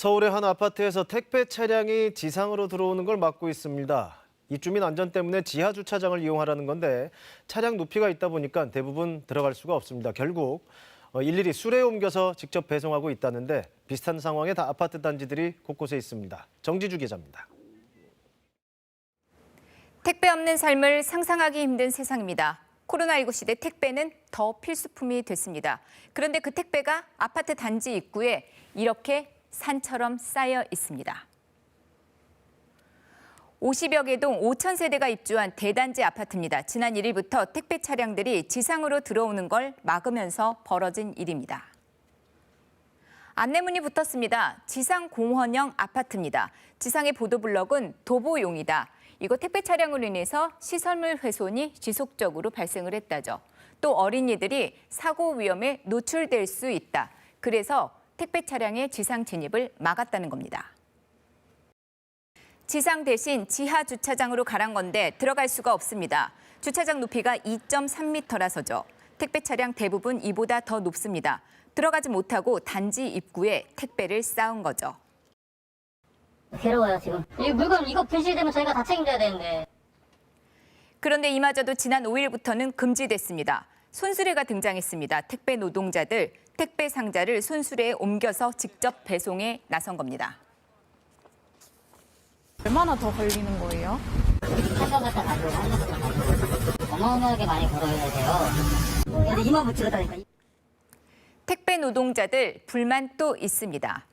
서울의 한 아파트에서 택배 차량이 지상으로 들어오는 걸 막고 있습니다. 입주민 안전 때문에 지하 주차장을 이용하라는 건데 차량 높이가 있다 보니까 대부분 들어갈 수가 없습니다. 결국 일일이 수레에 옮겨서 직접 배송하고 있다는데 비슷한 상황에 다 아파트 단지들이 곳곳에 있습니다. 정지주 기자입니다. 택배 없는 삶을 상상하기 힘든 세상입니다. 코로나19 시대 택배는 더 필수품이 됐습니다. 그런데 그 택배가 아파트 단지 입구에 이렇게 산처럼 쌓여 있습니다. 50여 개 동 5천 세대가 입주한 대단지 아파트입니다. 지난 1일부터 택배 차량들이 지상으로 들어오는 걸 막으면서 벌어진 일입니다. 안내문이 붙었습니다. 지상 공원형 아파트입니다. 지상의 보도블럭은 도보용이다. 이거 택배 차량으로 인해서 시설물 훼손이 지속적으로 발생을 했다죠. 또 어린이들이 사고 위험에 노출될 수 있다. 그래서 택배 차량의 지상 진입을 막았다는 겁니다. 지상 대신 지하 주차장으로 가란 건데 들어갈 수가 없습니다. 주차장 높이가 2.3m라서죠. 택배 차량 대부분 이보다 더 높습니다. 들어가지 못하고 단지 입구에 택배를 쌓은 거죠. 괴로워요, 지금. 이 물건 이거 분실되면 저희가 다 책임져야 되는데. 그런데 이마저도 지난 5일부터는 금지됐습니다. 손수레가 등장했습니다. 택배 노동자들 택배 상자를 손수레에 옮겨서 직접 배송에 나선 겁니다. 얼마나 더 걸리는 거예요? 한 번 갖다 가지고 한 번 갖다 가지고 어마어마하게 많이 걸어야 돼요. 근데 이마 붙이겠다니까. 택배 노동자들 불만 또 있습니다.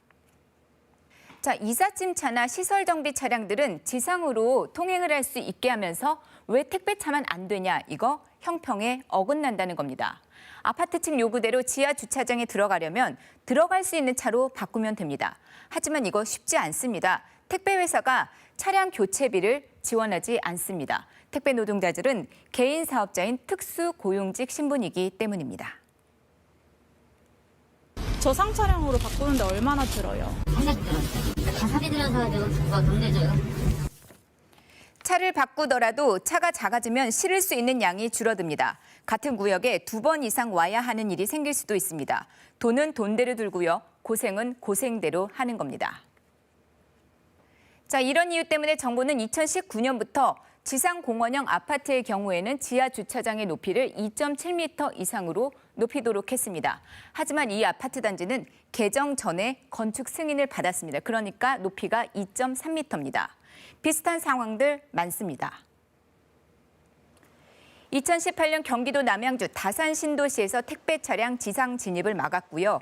자, 이삿짐차나 시설 정비 차량들은 지상으로 통행을 할 수 있게 하면서 왜 택배차만 안 되냐, 이거 형평에 어긋난다는 겁니다. 아파트 측 요구대로 지하 주차장에 들어가려면 들어갈 수 있는 차로 바꾸면 됩니다. 하지만 이거 쉽지 않습니다. 택배 회사가 차량 교체비를 지원하지 않습니다. 택배 노동자들은 개인 사업자인 특수 고용직 신분이기 때문입니다. 저 상차량으로 바꾸는데 얼마나 들어요? 가사비 들어서 누가 돈 내줘요? 차를 바꾸더라도 차가 작아지면 실을 수 있는 양이 줄어듭니다. 같은 구역에 2번 이상 와야 하는 일이 생길 수도 있습니다. 돈은 돈대로 들고요. 고생은 고생대로 하는 겁니다. 자, 이런 이유 때문에 정부는 2019년부터 지상 공원형 아파트의 경우에는 지하 주차장의 높이를 2.7m 이상으로 높이도록 했습니다. 하지만 이 아파트 단지는 개정 전에 건축 승인을 받았습니다. 그러니까 높이가 2.3m입니다. 비슷한 상황들 많습니다. 2018년 경기도 남양주 다산 신도시에서 택배 차량 지상 진입을 막았고요.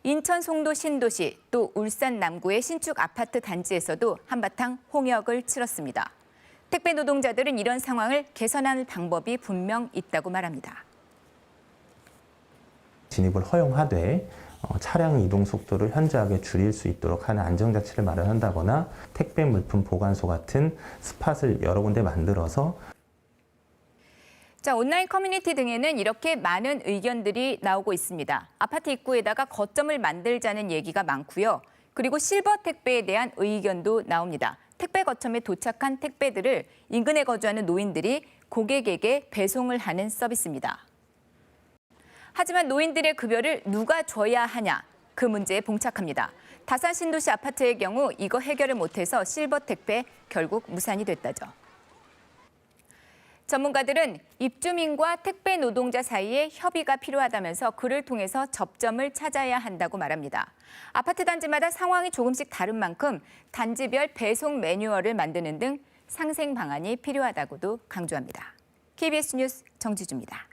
인천 송도 신도시, 또 울산 남구의 신축 아파트 단지에서도 한바탕 홍역을 치렀습니다. 택배 노동자들은 이런 상황을 개선할 방법이 분명 있다고 말합니다. 진입을 허용하되 차량 이동 속도를 현저하게 줄일 수 있도록 하는 안정자치를 마련한다거나 택배 물품 보관소 같은 스팟을 여러 군데 만들어서 자, 온라인 커뮤니티 등에는 이렇게 많은 의견들이 나오고 있습니다. 아파트 입구에다가 거점을 만들자는 얘기가 많고요. 그리고 실버 택배에 대한 의견도 나옵니다. 택배 거점에 도착한 택배들을 인근에 거주하는 노인들이 고객에게 배송을 하는 서비스입니다. 하지만 노인들의 급여를 누가 줘야 하냐, 그 문제에 봉착합니다. 다산 신도시 아파트의 경우 이거 해결을 못해서 실버 택배 결국 무산이 됐다죠. 전문가들은 입주민과 택배 노동자 사이에 협의가 필요하다면서 그를 통해서 접점을 찾아야 한다고 말합니다. 아파트 단지마다 상황이 조금씩 다른 만큼 단지별 배송 매뉴얼을 만드는 등 상생 방안이 필요하다고도 강조합니다. KBS 뉴스 정지주입니다.